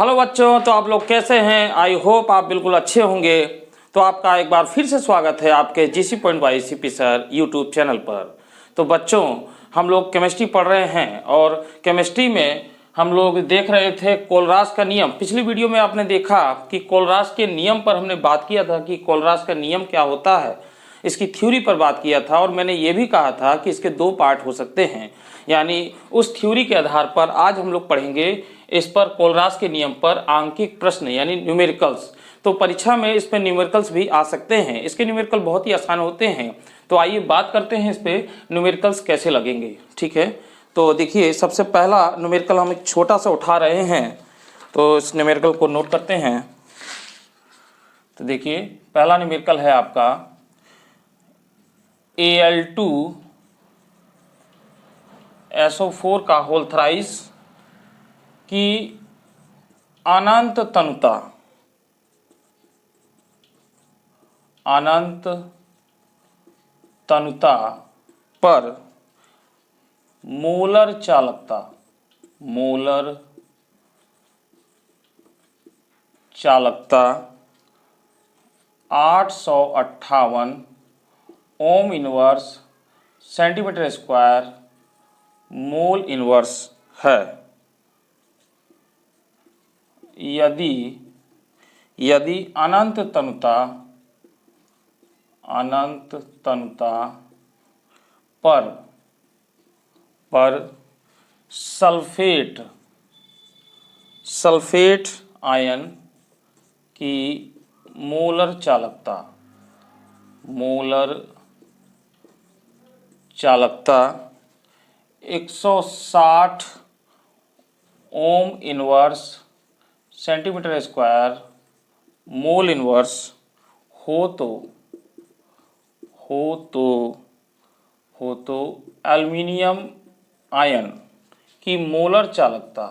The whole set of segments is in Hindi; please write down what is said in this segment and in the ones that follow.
हेलो बच्चों, तो आप लोग कैसे हैं? आई होप आप बिल्कुल अच्छे होंगे। तो आपका एक बार फिर से स्वागत है आपके GC point by CP sir YouTube channel पर। तो बच्चों, हम लोग केमिस्ट्री पढ़ रहे हैं और केमिस्ट्री में हम लोग देख रहे थे कोलरास का नियम। पिछली वीडियो में आपने देखा कि कोलरास के नियम पर हमने बात किया था कि कोलरास का नियम क्या होता है, इसकी थ्योरी पर बात किया था। और मैंने ये भी कहा था कि इसके दो पार्ट हो सकते हैं, यानी उस थ्योरी के आधार पर आज हम लोग पढ़ेंगे इस पर कोलरास के नियम पर आंकिक प्रश्न यानी न्यूमेरिकल्स। तो परीक्षा में इस पर न्यूमेरिकल्स भी आ सकते हैं। इसके न्यूमेरिकल बहुत ही आसान होते हैं। तो आइए बात करते हैं इस पे न्यूमेरिकल्स कैसे लगेंगे। ठीक है, तो देखिए सबसे पहला न्यूमेरिकल हम एक छोटा सा उठा रहे हैं, तो इस न्यूमेरिकल को नोट करते हैं। तो देखिए पहला न्यूमेरिकल है आपका Al2SO4 का होल थ्राइस की अनंत तनुता पर मोलर चालकता 858 ohm inverse centimetre square mole inverse है। यदि अनंत तनुता पर सल्फेट आयन की मोलर चालकता 160 ohm inverse centimetre square mole inverse हो तो एल्युमिनियम आयन की मोलर चालकता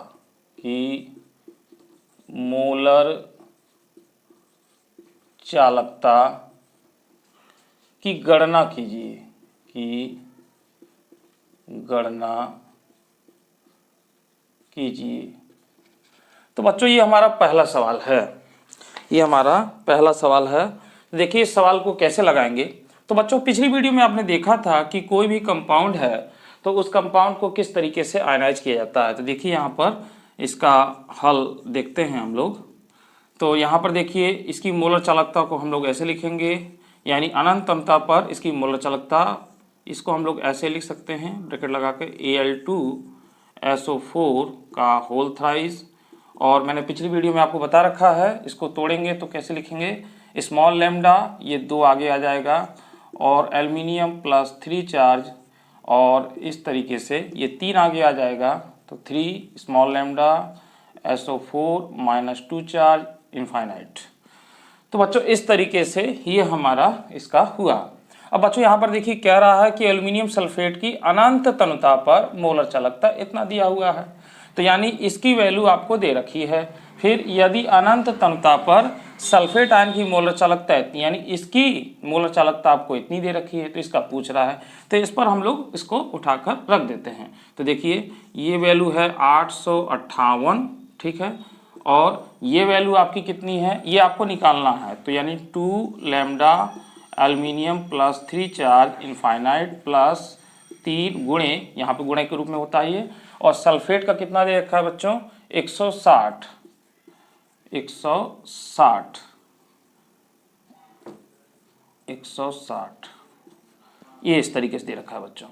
की गणना कीजिए। तो बच्चों ये हमारा पहला सवाल है। देखिए इस सवाल को कैसे लगाएंगे। तो बच्चों पिछली वीडियो में आपने देखा था कि कोई भी कंपाउंड है तो उस कंपाउंड को किस तरीके से आयनाइज किया जाता है। तो देखिए यहाँ पर इसका हल देखते हैं हम लोग। तो यहाँ पर देखिए इसकी मोलर चालकता को हम लोग ऐसे लिखेंगे, यानी अनंत तनुता पर इसकी मोलर चालकता, इसको हम लोग ऐसे लिख सकते हैं ब्रैकेट लगा के Al2SO4 का होल थ्राइस। और मैंने पिछली वीडियो में आपको बता रखा है, इसको तोड़ेंगे तो कैसे लिखेंगे, स्मॉल लैम्डा ये 2 आगे आ जाएगा और एल्युमिनियम प्लस 3 चार्ज और इस तरीके से ये 3 आगे आ जाएगा। तो 3 small lambda SO4 minus 2 charge infinite. तो बच्चों इस तरीके से ये हमारा इसका हुआ। अब बच्चों यहाँ पर देखिए कह रहा है कि एल्युमिनियम सल्फेट की अनंत तनुता पर मोलर चालकता इतना दिया हुआ है, तो यानी इसकी वैल्यू आपको दे रखी है। फिर यदि अनंत तनुता पर सल्फेट आयन की मोलर चालकता इतनी, यानी इसकी मोलर चालकता आपको इतनी दे रखी है, तो इसका पूछ रहा है। तो इस पर हम लोग इसको उठाकर रख देते हैं। तो देखिए ये वैल्यू है 858, ठीक है, और ये वैल्यू आपकी कितनी है ये आपको निकालना है। तो यानी 2 lambda aluminium plus 3 charge infinite plus 3 गुणे, यहाँ पे गुणे के रूप में होता है ये, और सल्फेट का कितना दे रखा है बच्चों 160 ये इस तरीके से दे रखा है बच्चों।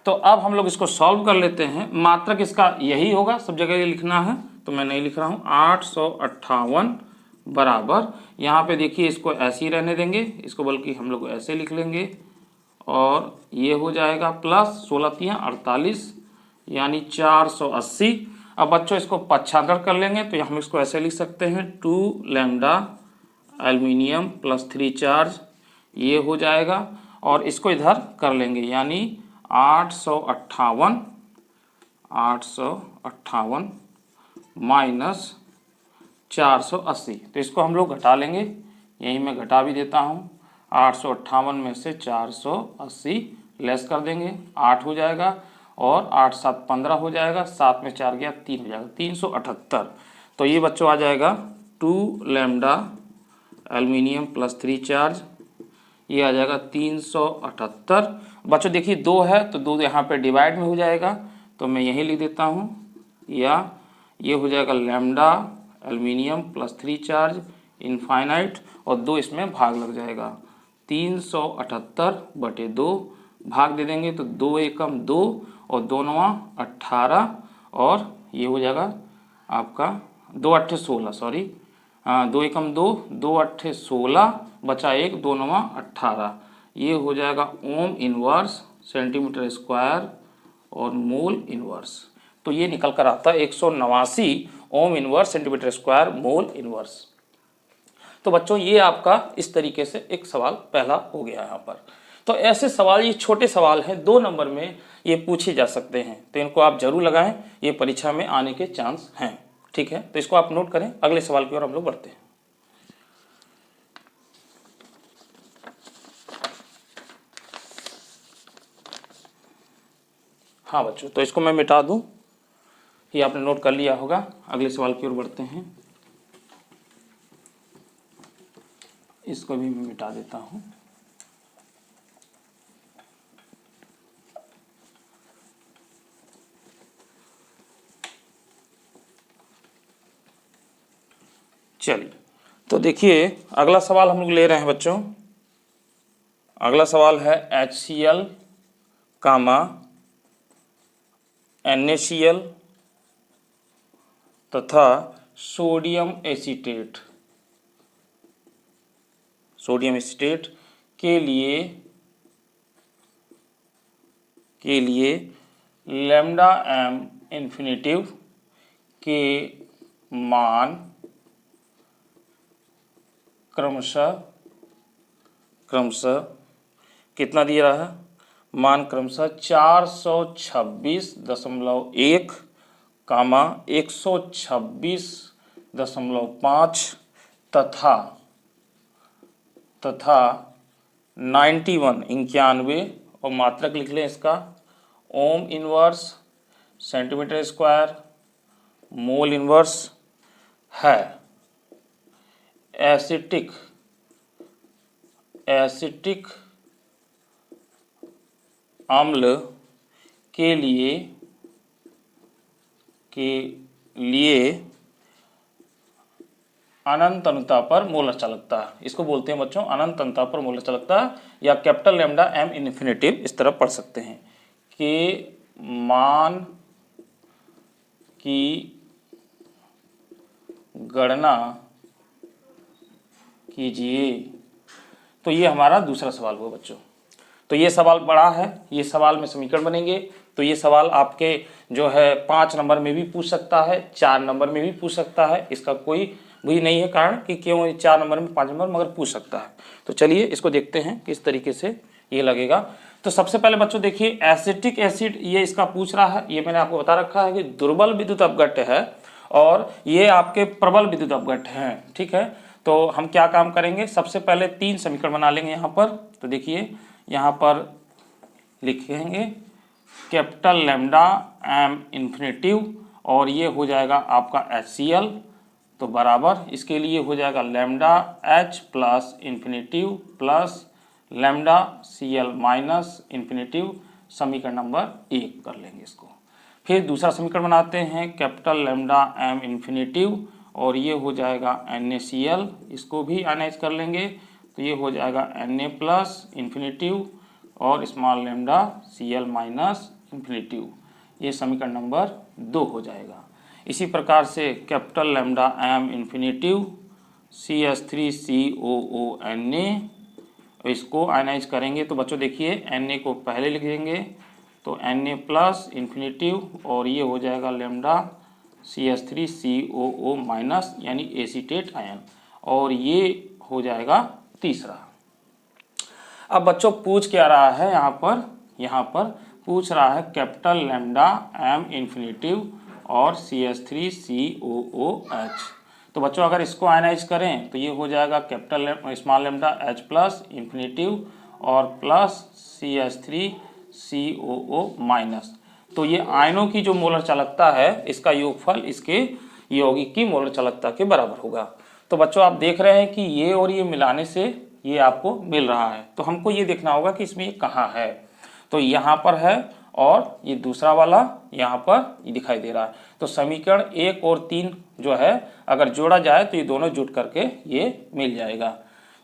तो अब हम लोग इसको सॉल्व कर लेते हैं। मात्रक इसका यही होगा, सब जगह ये लिखना है, तो मैं नहीं लिख रहा हूँ। 858 बराबर, यहाँ पे देखिए इसको ऐसे ही रहने देंगे, इसको बल्कि हम लोग ऐसे लिख लेंगे और ये हो जाएगा प्लस 16 48 यानी 480। अब बच्चों इसको पक्षांतर कर लेंगे तो हम इसको ऐसे लिख सकते हैं 2 लैम्डा एल्युमिनियम प्लस 3 चार्ज, ये हो जाएगा और इसको इधर कर लेंगे, यानी 858 माइनस 480। तो इसको हम लोग घटा लेंगे, यही मैं घटा भी देता हूँ। 858 में से 480 लेस कर देंगे, 8 हो जाएगा और 8 7 15 हो जाएगा, 7 में 4 गया 3 हो जाएगा, 378। तो ये बच्चों आ जाएगा 2 लैम्डा एल्युमिनियम प्लस 3 चार्ज, ये आ जाएगा 378। बच्चों देखिए 2 है तो 2 यहाँ पे डिवाइड में हो जाएगा, तो मैं यही लिख देता हूँ, या ये हो जाएगा lambda aluminium plus 3 charge infinite, और 2 इसमें भाग लग जाएगा, 378/2 भाग दे देंगे तो 2 एकम 2 और 2 नवा 18, और ये हो जाएगा आपका 2 अट्ठे 16, सॉरी 2 एकम 2, 2 अट्ठे 16, बचा 1, 2 नवा 18, ये हो जाएगा ओम इनवर्स सेंटीमीटर स्क्वायर और मोल इनवर्स। तो ये निकल कर आता है 189 ohm inverse centimetre square mole inverse. तो बच्चों ये आपका इस तरीके से एक सवाल पहला हो गया यहाँ पर। तो ऐसे सवाल, ये छोटे सवाल हैं, 2 नंबर में ये पूछे जा सकते हैं, तो इनको आप जरूर लगाएं, ये परीक्षा में आने के चांस हैं। ठीक है, तो इसको आप नोट करें। अगले सवाल की ओर हम लोग बढ़ते हैं। हाँ बच्चों, तो इसको मैं मिटा दूं, ये आपने नोट कर लिया होगा। अगले सवाल की ओर बढ़ते हैं, इसको भी मैं मिटा देता हूं। चलिए, तो देखिए अगला सवाल हम लोग ले रहे हैं बच्चों। अगला सवाल है HCl, NaCl तथा सोडियम एसीटेट के लिए लैम्डा m इन्फिनिटिव के मान क्रमशः कितना दिया रहा है, मान क्रमशः 426.1, 126.5 तथा 91 और मात्रक लिख लें इसका, ohm inverse centimetre square mole inverse है। एसिटिक अम्ल के लिए अनंत अनुता पर मोलर चालकता, इसको बोलते हैं बच्चों अनंत अनुता पर मोलर चालकता, या कैपिटल लैम्डा m इन्फिनिटिव इस तरह पढ़ सकते हैं, के मान की गणना कीजिए। तो ये हमारा दूसरा सवाल हुआ बच्चों। तो ये सवाल बड़ा है, ये सवाल में समीकरण बनेंगे, तो ये सवाल आपके जो है 5 नंबर में भी पूछ सकता है, 4 नंबर में भी पूछ सकता है, इसका कोई भी नहीं है कारण कि क्यों 4 नंबर में 5 नंबर मगर पूछ सकता है। तो चलिए इसको देखते हैं किस तरीके से ये लगेगा। तो सबसे पहले बच्चों देखिए एसिटिक एसिड ये इसका पूछ रहा है, ये मैंने आपको बता रखा है कि दुर्बल विद्युत अपघट्य है और ये आपके प्रबल विद्युत अपघट्य हैं। ठीक है, तो हम क्या काम करेंगे, सबसे पहले 3 समीकरण बना लेंगे यहाँ पर। तो देखिए यहाँ पर लिखेंगे कैपिटल लैम्डा m इन्फिनिटिव और ये हो जाएगा आपका HCl, तो बराबर इसके लिए हो जाएगा lambda H plus infinitive plus lambda Cl minus infinitive, समीकरण नंबर 1 कर लेंगे इसको। फिर दूसरा समीकरण बनाते हैं कैपिटल लैम्डा m इन्फिनिटिव और ये हो जाएगा NaCl, इसको भी एनालाइज कर लेंगे, तो ये हो जाएगा Na प्लस इन्फिनिटिव और small lambda Cl minus infinitive, ये समीकरण नंबर 2 हो जाएगा। इसी प्रकार से capital lambda m infinitive CH3COONa, इसको आयनाइज करेंगे तो बच्चों देखिए Na को पहले लिख देंगे, तो Na प्लस इन्फिनिटिव और ये हो जाएगा लैम्डा CH3COO माइनस यानी एसीटेट आयन, और ये हो जाएगा तीसरा। अब बच्चों पूछ क्या रहा है यहाँ पर पूछ रहा है कैपिटल लैम्डा m इन्फिनिटिव और CH3COOH। तो बच्चों अगर इसको आयनाइज करें तो ये हो जाएगा capital small lambda H plus infinitive और प्लस CH3COO माइनस। तो ये आयनों की जो मोलर चालकता है इसका योगफल इसके ये यौगिक की मोलर चालकता के बराबर होगा। तो बच्चों आप देख रहे हैं कि ये और ये मिलाने से ये आपको मिल रहा है, तो हमको ये देखना होगा कि इसमें ये कहाँ है। तो यहाँ पर है और ये दूसरा वाला यहाँ पर ये दिखाई दे रहा है। तो समीकरण 1 और 3 जो है अगर जोड़ा जाए तो ये दोनों जुट करके ये मिल जाएगा।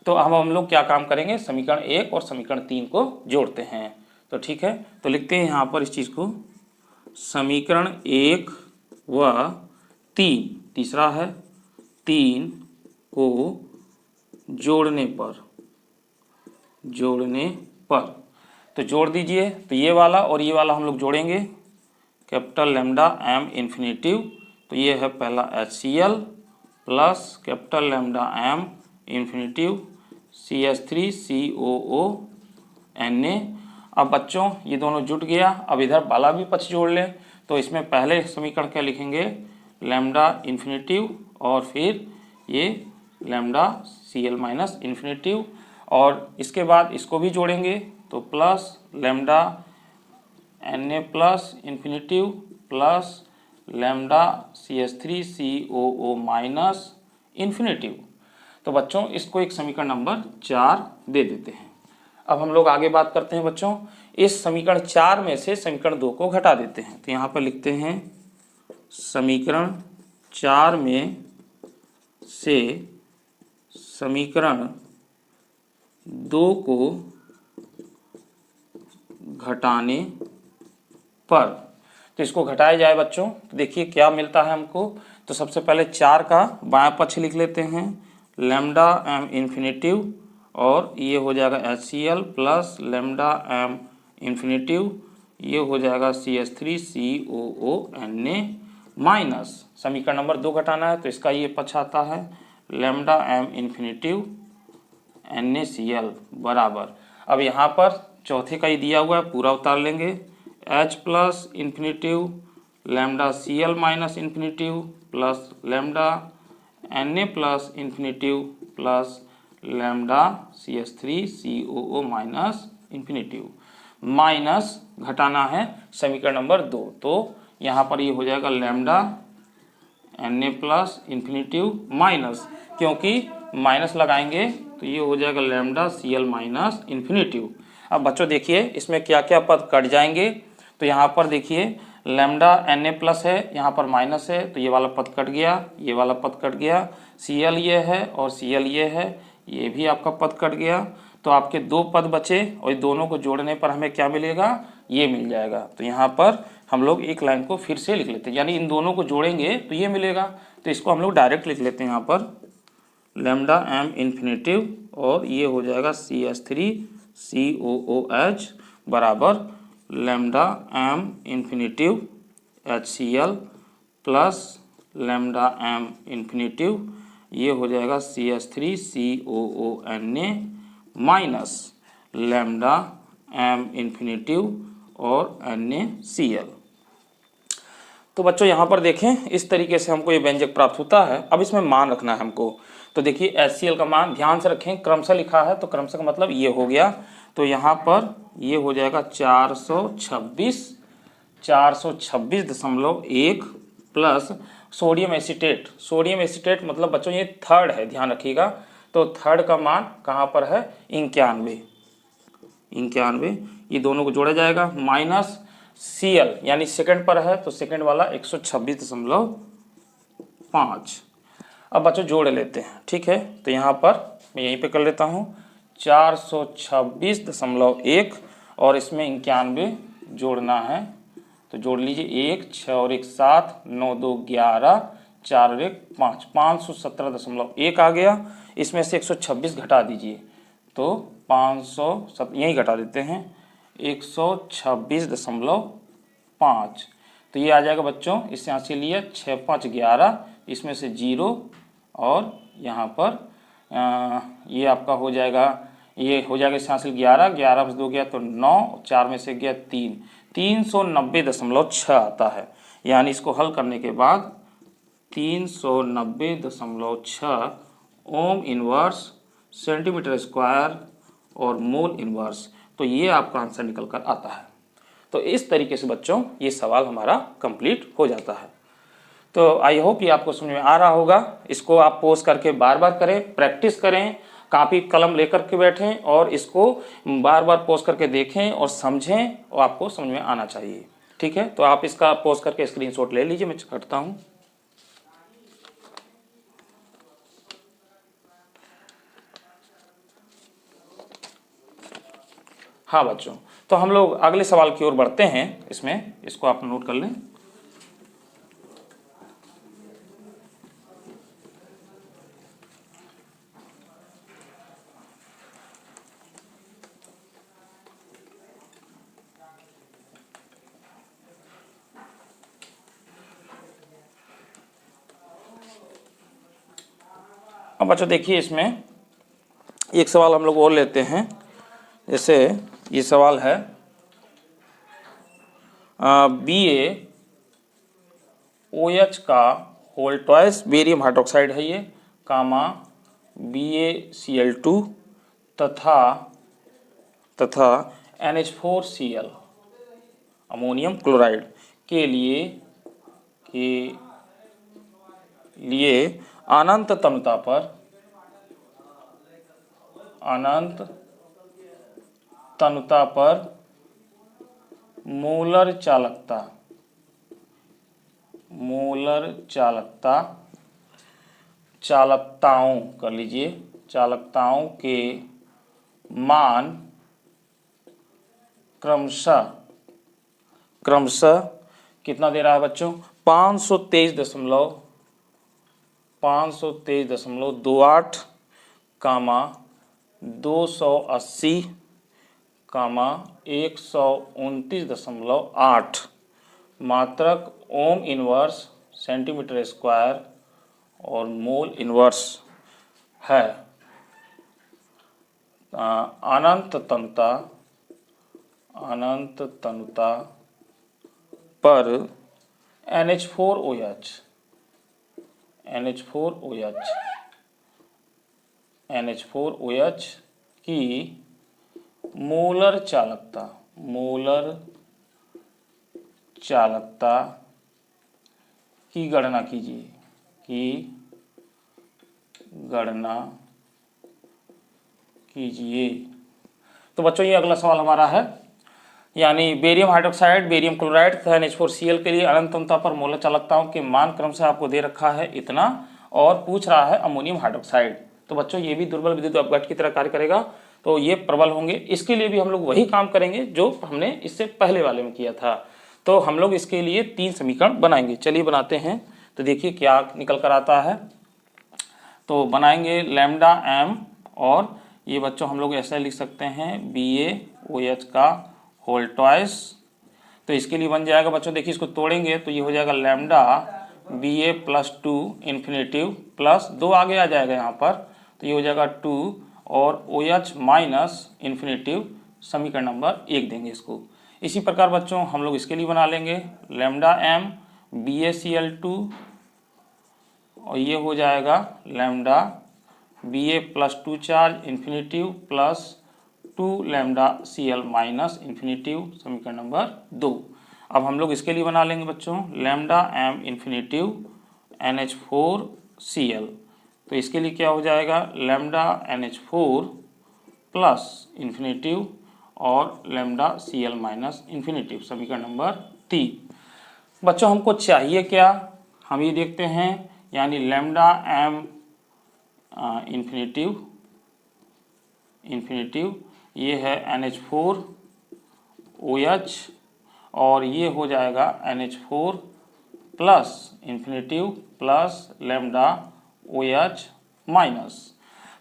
तो हम लोग क्या काम करेंगे, समीकरण 1 और समीकरण 3 को जोड़ते हैं। तो ठीक है, तो लिखते हैं यहाँ पर इस चीज़ को, समीकरण 1 व 3, तीसरा है 3 को जोड़ने पर तो जोड़ दीजिए। तो ये वाला और ये वाला हम लोग जोड़ेंगे, कैपिटल लैम्डा एम इन्फिनेटिव, तो ये है पहला HCl plus capital lambda M infinitive CH3COO Na। अब बच्चों ये दोनों जुट गया, अब इधर वाला भी पक्ष जोड़ लें। तो इसमें पहले समीकरण क्या लिखेंगे, लैम्डा इन्फिनेटिव और फिर ये लैम्डा Cl माइनस इन्फिनेटिव, और इसके बाद इसको भी जोड़ेंगे तो plus lambda Na plus infinitive plus lambda CH3COO minus infinitive. तो बच्चों इसको एक समीकरण नंबर 4 दे देते हैं। अब हम लोग आगे बात करते हैं बच्चों, इस समीकरण 4 में से समीकरण 2 को घटा देते हैं। तो यहाँ पर लिखते हैं समीकरण 4 में से समीकरण 2 को घटाने पर, तो इसको घटाया जाए बच्चों, तो देखिए क्या मिलता है हमको। तो सबसे पहले 4 का बायां पक्ष लिख लेते हैं, लैम्डा एम इन्फिनेटिव, और ये हो जाएगा HCl plus lambda M infinitive, ये हो जाएगा CH3COO Na माइनस समीकरण नंबर 2 घटाना है तो इसका ये पक्ष आता है लैम्डा एम इन्फिनेटिव NaCl बराबर। अब यहाँ पर चौथे का ही दिया हुआ है, पूरा उतार लेंगे, H plus infinitive lambda Cl minus infinitive plus lambda Na plus infinitive plus lambda CH3COO minus infinitive, minus घटाना है समीकरण नंबर 2। तो यहाँ पर ये हो जाएगा lambda Na plus infinitive minus, क्योंकि माइनस लगाएंगे तो ये हो जाएगा लैम्डा Cl माइनस इन्फिनेटिव। अब बच्चों देखिए इसमें क्या क्या पद कट जाएंगे। तो यहाँ पर देखिए लैम्डा Na प्लस है, यहाँ पर माइनस है, तो ये वाला पद कट गया, ये वाला पद कट गया, Cl ये है और Cl ये है, ये भी आपका पद कट गया। तो आपके 2 पद बचे और दोनों को जोड़ने पर हमें क्या मिलेगा, ये मिल जाएगा। तो यहाँ पर हम लोग एक लाइन को फिर से लिख लेते हैं, यानी इन दोनों को जोड़ेंगे तो ये मिलेगा। तो इसको हम लोग डायरेक्ट लिख लेते हैं यहाँ पर लैम्डा एम इन्फिनेटिव, और ये हो जाएगा CH3COOH बराबर lambda M infinitive HCl plus lambda M infinitive, ये हो जाएगा CH3COO Na minus lambda M infinitive और NaCl। तो बच्चों यहाँ पर देखें इस तरीके से हमको ये व्यंजक प्राप्त होता है। अब इसमें मान रखना है हमको। तो देखिए HCl का मान ध्यान से रखें, क्रमशः लिखा है तो क्रमशः का मतलब ये हो गया। तो यहाँ पर ये हो जाएगा 426.1 plus sodium acetate. Sodium acetate मतलब बच्चों ये थर्ड है, ध्यान रखिएगा। तो थर्ड का मान कहाँ पर है, 91, ये दोनों को जोड़ा जाएगा, माइनस Cl यानी सेकंड पर है तो सेकंड वाला 126.5। अब बच्चों जोड़ लेते हैं, ठीक है। तो यहाँ पर मैं यहीं पे कर लेता हूँ 426.1 और इसमें 91 जोड़ना है। तो जोड़ लीजिए, 1 6 और 1 7, 9 2 11, 4 और 1 5, 517.1 आ गया। इसमें से 126 घटा दीजिए तो 500 यहीं घटा देते हैं 126.5। तो ये आ जाएगा बच्चों, इससे यहाँ से लिया 6 5 11, इसमें से 0 और यहाँ पर ये आपका हो जाएगा, ये हो जाएगा इससे यहाँ से 11, 11 में से 2 गया तो 9, 4 में से गया 3, 390.6 आता है। यानी इसको हल करने के बाद 390.6 ओम इनवर्स सेंटीमीटर स्क्वायर और मोल इनवर्स, तो ये आपका आंसर निकल कर आता है। तो इस तरीके से बच्चों ये सवाल हमारा कंप्लीट हो जाता है। तो आई होप ये आपको समझ में आ रहा होगा। इसको आप पोस्ट करके बार बार करें, प्रैक्टिस करें, कॉपी कलम लेकर के बैठें और इसको बार बार पोस्ट करके देखें और समझें और आपको समझ में आना चाहिए। ठीक है, तो आप इसका पोस्ट करके स्क्रीनशॉट ले लीजिए, मैं करता हूँ। हाँ बच्चों, तो हम लोग अगले सवाल की ओर बढ़ते हैं। इसमें इसको आप नोट कर लें। अब बच्चों देखिए, इसमें एक सवाल हम लोग और लेते हैं। जैसे ये सवाल है BaOH का होल ट्वाइस बेरियम हाइड्रोक्साइड है ये, कामा BaCl2 तथा NH4Cl अमोनियम क्लोराइड के लिए अनंत तनुता पर मोलर चालकताओं कर लीजिए, चालकताओं के मान क्रमशः कितना दे रहा है बच्चों, 523.28 कामा 280 कामा 129.8 मात्रक ओम इनवर्स सेंटीमीटर स्क्वायर और मोल इनवर्स है। अनंत तनुता पर NH4OH की मोलर चालकता की गणना कीजिए। तो बच्चों ये अगला सवाल हमारा है, यानी बेरियम हाइड्रोक्साइड, बेरियम क्लोराइड तथा NH4Cl के लिए अनंत तनुता पर मोलर चालकताओं के मान क्रमशः आपको दे रखा है इतना, और पूछ रहा है अमोनियम हाइड्रोक्साइड। तो बच्चों ये भी दुर्बल विद्युत अपघट की तरह कार्य करेगा, तो ये प्रबल होंगे। इसके लिए भी हम लोग वही काम करेंगे जो हमने इससे पहले वाले में किया था। तो हम लोग इसके लिए 3 समीकरण बनाएंगे। चलिए बनाते हैं, तो देखिए क्या निकल कर आता है। तो बनाएंगे लैम्डा m, और ये बच्चों हम लोग ऐसा लिख सकते हैं BaOH का होल ट्वाइस। तो इसके लिए बन जाएगा बच्चों, देखिए इसको तोड़ेंगे तो ये हो जाएगा lambda Ba plus 2 infinitive plus 2 आगे आ जाएगा यहाँ पर, तो ये हो जाएगा 2 और OH माइनस इन्फिनेटिव, समीकरण नंबर 1 देंगे इसको। इसी प्रकार बच्चों हम लोग इसके लिए बना लेंगे लैम्डा m BaCl2, और ये हो जाएगा lambda Ba plus 2 charge infinitive plus 2 lambda Cl minus infinitive, समीकरण नंबर 2। अब हम लोग इसके लिए बना लेंगे बच्चों लैम्डा m इन्फिनेटिव NH4Cl। तो इसके लिए क्या हो जाएगा लैम्डा NH4 प्लस इन्फिनेटिव और लैम्डा Cl माइनस इन्फिनेटिव, समीकरण नंबर 3। बच्चों हमको चाहिए क्या, हम ये देखते हैं, यानी लैम्डा m इन्फिनेटिव ये है NH4OH, और ये हो जाएगा NH4 plus infinitive plus lambda OH minus.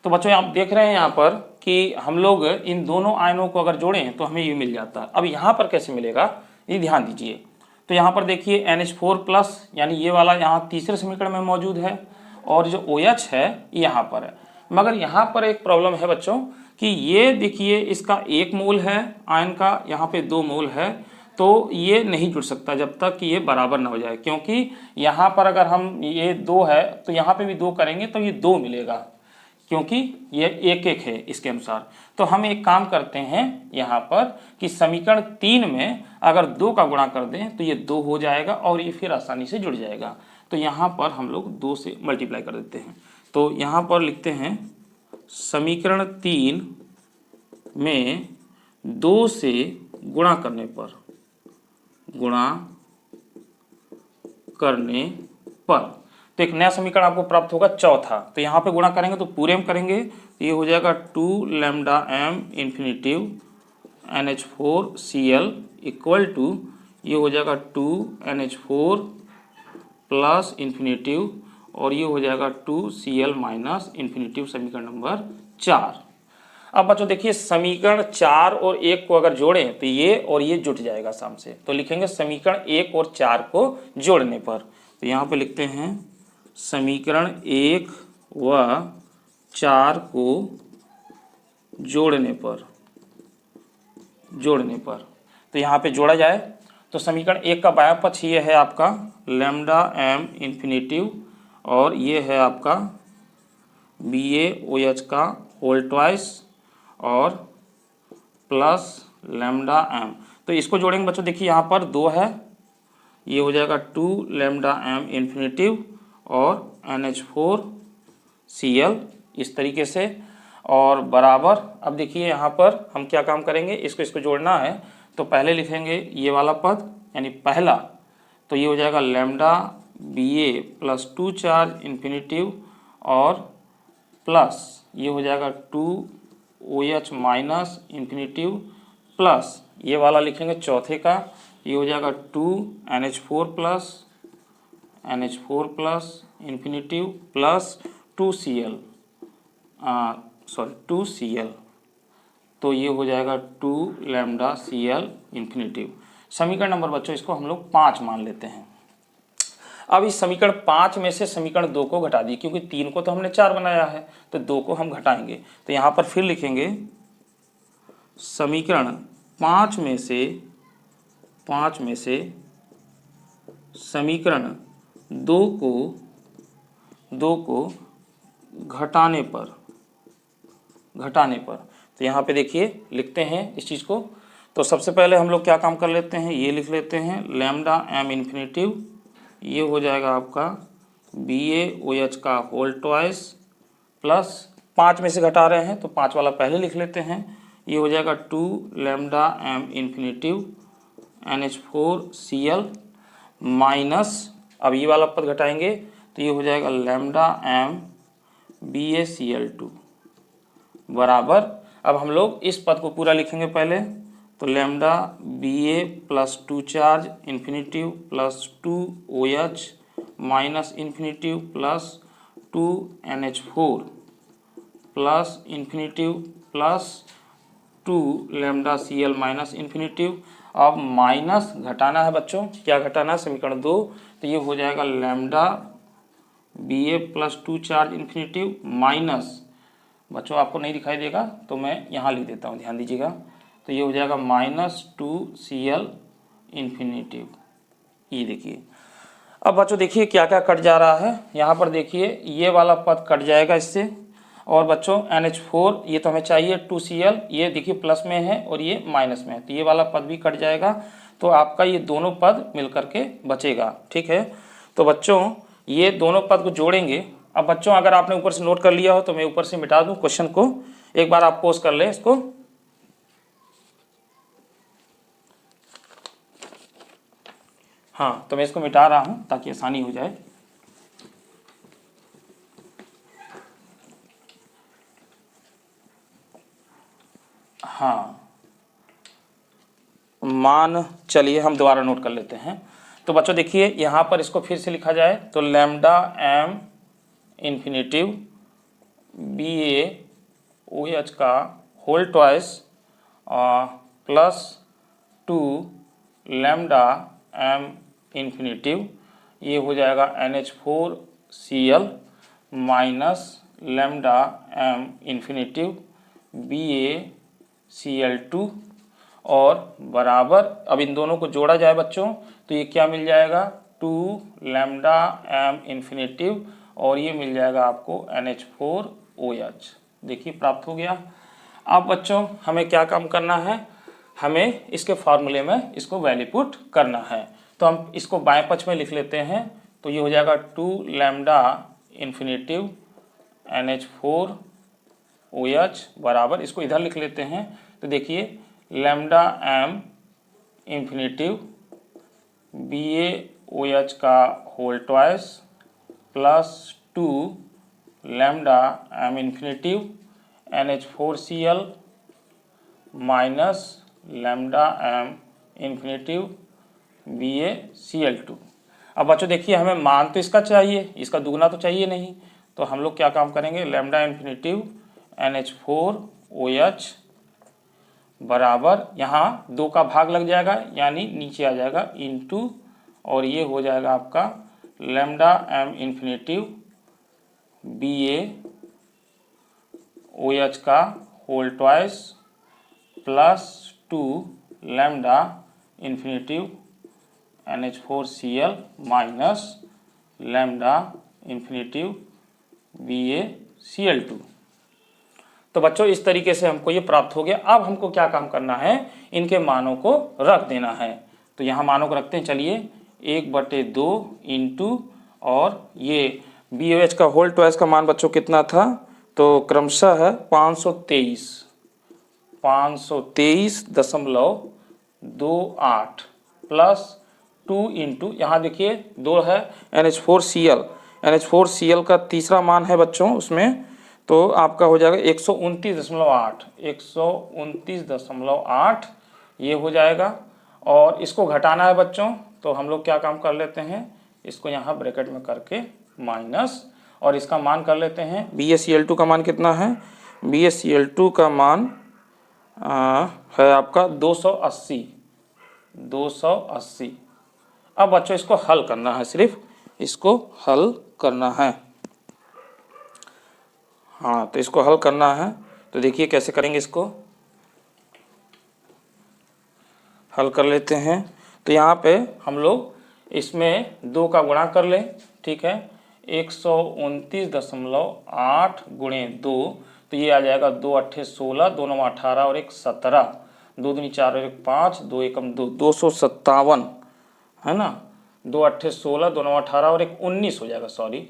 तो बच्चों आप देख रहे हैं यहाँ पर कि हम लोग इन दोनों आयनों को अगर जोड़ें तो हमें ये मिल जाता है। अब यहाँ पर कैसे मिलेगा ये ध्यान दीजिए। तो यहाँ पर देखिए NH4 प्लस, यानी ये वाला यहाँ तीसरे समीकरण में मौजूद है, और जो OH है यहाँ पर है। मगर यहाँ पर एक प्रॉब्लम है बच्चों कि ये देखिए इसका 1 मोल है आयन का, यहाँ पे 2 मोल है, तो ये नहीं जुड़ सकता जब तक कि ये बराबर ना हो जाए, क्योंकि यहाँ पर अगर हम ये 2 है तो यहाँ पे भी 2 करेंगे तो ये 2 मिलेगा, क्योंकि ये 1-1 है इसके अनुसार। तो हम एक काम करते हैं यहाँ पर कि समीकरण 3 में अगर 2 का गुणा कर दें तो ये 2 हो जाएगा और ये फिर आसानी से जुड़ जाएगा। तो यहाँ पर हम लोग 2 से मल्टीप्लाई कर देते हैं। तो यहाँ पर लिखते हैं समीकरण 3 में 2 से गुणा करने पर तो एक नया समीकरण आपको प्राप्त होगा चौथा। तो यहाँ पे गुणा करेंगे तो पूरे में करेंगे तो ये हो जाएगा 2 lambda m infinitive NH4Cl equal to ये हो जाएगा 2 NH4 प्लस इन्फिनिटिव और ये हो जाएगा 2Cl माइनस इन्फिनिटिव, समीकरण नंबर 4। अब बच्चों देखिए समीकरण 4 और 1 को अगर जोड़ें तो ये और ये जुट जाएगा साम से। तो लिखेंगे समीकरण 1 और 4 को जोड़ने पर। तो यहाँ पे लिखते हैं समीकरण 1 व 4 को जोड़ने पर तो यहाँ पे जोड़ा जाए तो समीकरण 1 का बायां पक्ष ये है आपका लैम्डा m इन्फिनिटिव और ये है आपका BaOH का होल ट्वाइस और प्लस लैम्डा m। तो इसको जोड़ेंगे बच्चों, देखिए यहाँ पर 2 है, ये हो जाएगा 2 लैम्डा m इन्फिनिटिव और NH4Cl इस तरीके से और बराबर। अब देखिए यहाँ पर हम क्या काम करेंगे, इसको जोड़ना है तो पहले लिखेंगे ये वाला पद यानी पहला, तो ये हो जाएगा lambda Ba plus 2 charge infinitive और प्लस ये हो जाएगा 2OH माइनस इन्फिनिटिव प्लस ये वाला लिखेंगे चौथे का, ये हो जाएगा 2 NH4 plus infinitive plus 2Cl तो ये हो जाएगा 2 लैम्डा Cl इन्फिनिटिव। समीकरण नंबर बच्चों इसको हम लोग 5 मान लेते हैं। अब इस समीकरण 5 में से समीकरण 2 को घटा दिए, क्योंकि 3 को तो हमने 4 बनाया है तो 2 को हम घटाएंगे। तो यहाँ पर फिर लिखेंगे समीकरण 5 में से समीकरण 2 को घटाने पर तो यहाँ पे देखिए लिखते हैं इस चीज़ को। तो सबसे पहले हम लोग क्या काम कर लेते हैं, ये लिख लेते हैं लैम्डा m इन्फिनिटिव, ये हो जाएगा आपका BaOH का होल ट्वाइस प्लस 5 में से घटा रहे हैं तो 5 वाला पहले लिख लेते हैं, ये हो जाएगा 2 lambda m infinitive NH4Cl minus, अब ये वाला पद घटाएंगे तो ये हो जाएगा लैम्डा m BaCl2 बराबर। अब हम लोग इस पद को पूरा लिखेंगे पहले, तो lambda Ba plus 2 charge infinitive plus 2OH minus infinitive plus 2 NH4 plus infinitive plus 2 lambda Cl minus infinitive. अब माइनस घटाना है बच्चों, क्या घटाना है, समीकरण 2, तो ये हो जाएगा lambda Ba plus 2 charge infinitive minus, बच्चों आपको नहीं दिखाई देगा तो मैं यहाँ लिख देता हूँ, ध्यान दीजिएगा, तो ये हो जाएगा माइनस 2Cl इन्फिनिटिव। ये देखिए अब बच्चों देखिए क्या क्या कट जा रहा है, यहाँ पर देखिए ये वाला पद कट जाएगा इससे, और बच्चों NH4 ये तो हमें चाहिए 2Cl, ये देखिए प्लस में है और ये माइनस में है तो ये वाला पद भी कट जाएगा, तो आपका ये दोनों पद मिल करके बचेगा। ठीक है, तो बच्चों ये दोनों पद को जोड़ेंगे। अब बच्चों अगर आपने ऊपर से नोट कर लिया हो तो मैं ऊपर से मिटा दूं क्वेश्चन को, एक बार आप पोस्ट कर लें इसको। हाँ, तो मैं इसको मिटा रहा हूं ताकि आसानी हो जाए। हाँ, मान चलिए हम दोबारा नोट कर लेते हैं। तो बच्चों देखिए यहाँ पर इसको फिर से लिखा जाए तो लैम्डा m इन्फिनिटिव BaOH का whole twice plus 2 lambda m infinitive, ये हो जाएगा NH4Cl minus lambda m infinitive BaCl2 और बराबर। अब इन दोनों को जोड़ा जाए बच्चों तो ये क्या मिल जाएगा, 2 लैम्डा m इन्फिनिटिव और ये मिल जाएगा आपको NH4OH। देखिए प्राप्त हो गया। अब बच्चों हमें क्या काम करना है, हमें इसके फार्मूले में इसको वैल्यू पुट करना है। तो हम इसको बाएं पक्ष में लिख लेते हैं तो ये हो जाएगा 2 लैम्डा इन्फिनेटिव NH4OH बराबर, इसको इधर लिख लेते हैं। तो देखिए लैम्डा m इन्फिनेटिव BaOH का whole twice plus 2 lambda m infinitive NH4Cl minus lambda m infinitive BaCl2। अब बच्चों देखिए हमें मान तो इसका चाहिए, इसका दुगना तो चाहिए नहीं, तो हम लोग क्या काम करेंगे, लैम्डा इन्फिनेटिव NH4OH बराबर यहाँ 2 का भाग लग जाएगा यानी नीचे आ जाएगा इनटू, और ये हो जाएगा आपका लैम्डा m इन्फिनेटिव BaOH का whole twice plus 2 lambda infinitive NH4Cl minus lambda infinitive BaCl2। तो बच्चों इस तरीके से हमको ये प्राप्त हो गया। अब हमको क्या काम करना है, इनके मानों को रख देना है। तो यहाँ मानों को रखते हैं, चलिए 1/2 इंटू, और ये BaOH का होल ट्वाइस का मान बच्चों कितना था, तो क्रमशः है 523.28 प्लस 2 इंटू, यहाँ देखिए 2 है NH4Cl का तीसरा मान है बच्चों उसमें, तो आपका हो जाएगा 129.8 ये हो जाएगा। और इसको घटाना है बच्चों, तो हम लोग क्या काम कर लेते हैं, इसको यहाँ ब्रैकेट में करके माइनस, और इसका मान कर लेते हैं BaCl2 का मान कितना है, BaCl2 का मान है आपका 280। अब बच्चों इसको हल करना है, सिर्फ इसको हल करना है। हाँ तो इसको हल करना है, तो देखिए कैसे करेंगे, इसको हल कर लेते हैं। तो यहाँ पे हम लोग इसमें 2 का गुणा कर लें, ठीक है, 129.8 गुणे 2, तो ये आ जाएगा 2 8 16, 2 9 18 और 1 17, 2 दूनी 4 और 1 5, 2 एकम 2, 257 है ना, 2 8 16, 2 9 18 और 1 19 हो जाएगा, सॉरी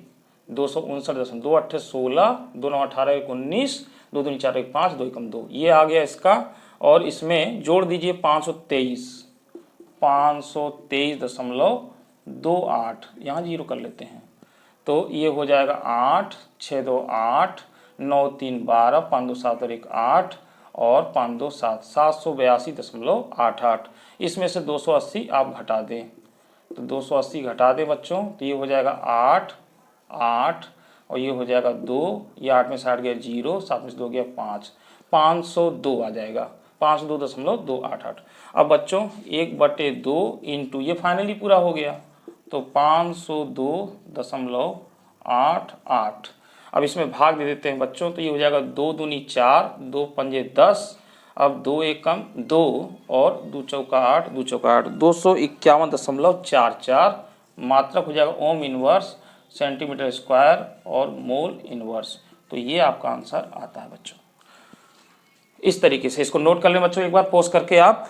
259, 2 8 16, 2 9 18 1 19, 2 दूनी 4 1 5, 2 एकम 2, ये आ गया इसका। और इसमें जोड़ दीजिए 523.28, यहाँ 0 कर लेते हैं, तो ये हो जाएगा 8 6 2 8 9 3 12, 5 2 7 और 1 8 और 5 2 7, 782.88। इसमें से 280 आप घटा दें, तो 280 घटा दें बच्चों, तो ये हो जाएगा 8 8 और ये हो जाएगा 2, ये 8 में से 8 गया 0, 7 में से 2 गया 5, 502 आ जाएगा, 502.288। अब बच्चों 1/2 इंटू, ये फाइनली पूरा हो गया, तो 502.88। अब इसमें भाग दे देते हैं बच्चों, तो ये हो जाएगा 2 दूनी 4, 2 पंजे 10, अब 2 एकम 2 और 2 चौका 8, 2 चौका 8, 251.44 मात्रक हो जाएगा ओम इनवर्स सेंटीमीटर स्क्वायर और मोल इनवर्स। तो ये आपका आंसर आता है बच्चों। इस तरीके से इसको नोट कर लें बच्चों एक बार पोस्ट करके आप।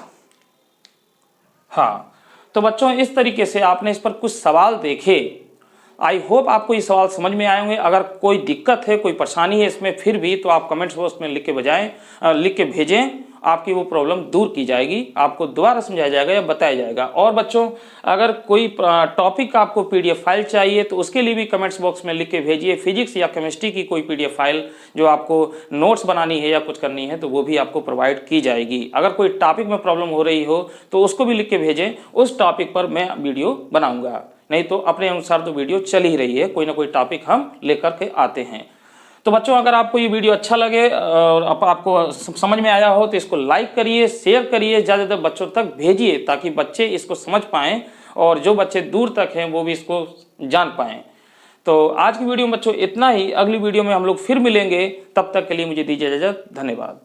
हाँ तो बच्चों इस तरीके से आपने इस पर कुछ सवाल देखे, आई होप आपको ये सवाल समझ में आए होंगे। अगर कोई दिक्कत है, कोई परेशानी है इसमें फिर भी, तो आप कमेंट्स बॉक्स में लिख के भेजें, आपकी वो प्रॉब्लम दूर की जाएगी, आपको दोबारा समझाया जाएगा या बताया जाएगा। और बच्चों अगर कोई टॉपिक का आपको PDF फाइल चाहिए तो उसके लिए भी कमेंट्स बॉक्स में लिख के भेजिए। फिजिक्स या केमिस्ट्री की कोई PDF फाइल जो आपको नोट्स बनानी है या कुछ करनी है तो वो भी आपको प्रोवाइड की जाएगी। अगर कोई टॉपिक में प्रॉब्लम हो रही हो तो उसको भी लिख के भेजें, उस टॉपिक पर मैं वीडियो बनाऊंगा। नहीं तो अपने अनुसार तो वीडियो चल ही रही है, कोई ना कोई टॉपिक हम लेकर के आते हैं। तो बच्चों अगर आपको ये वीडियो अच्छा लगे और आपको समझ में आया हो तो इसको लाइक करिए, शेयर करिए, ज़्यादातर बच्चों तक भेजिए ताकि बच्चे इसको समझ पाएँ और जो बच्चे दूर तक हैं वो भी इसको जान पाएँ। तो आज की वीडियो में बच्चों इतना ही, अगली वीडियो में हम लोग फिर मिलेंगे, तब तक के लिए मुझे दीजिए इजाज़त, धन्यवाद।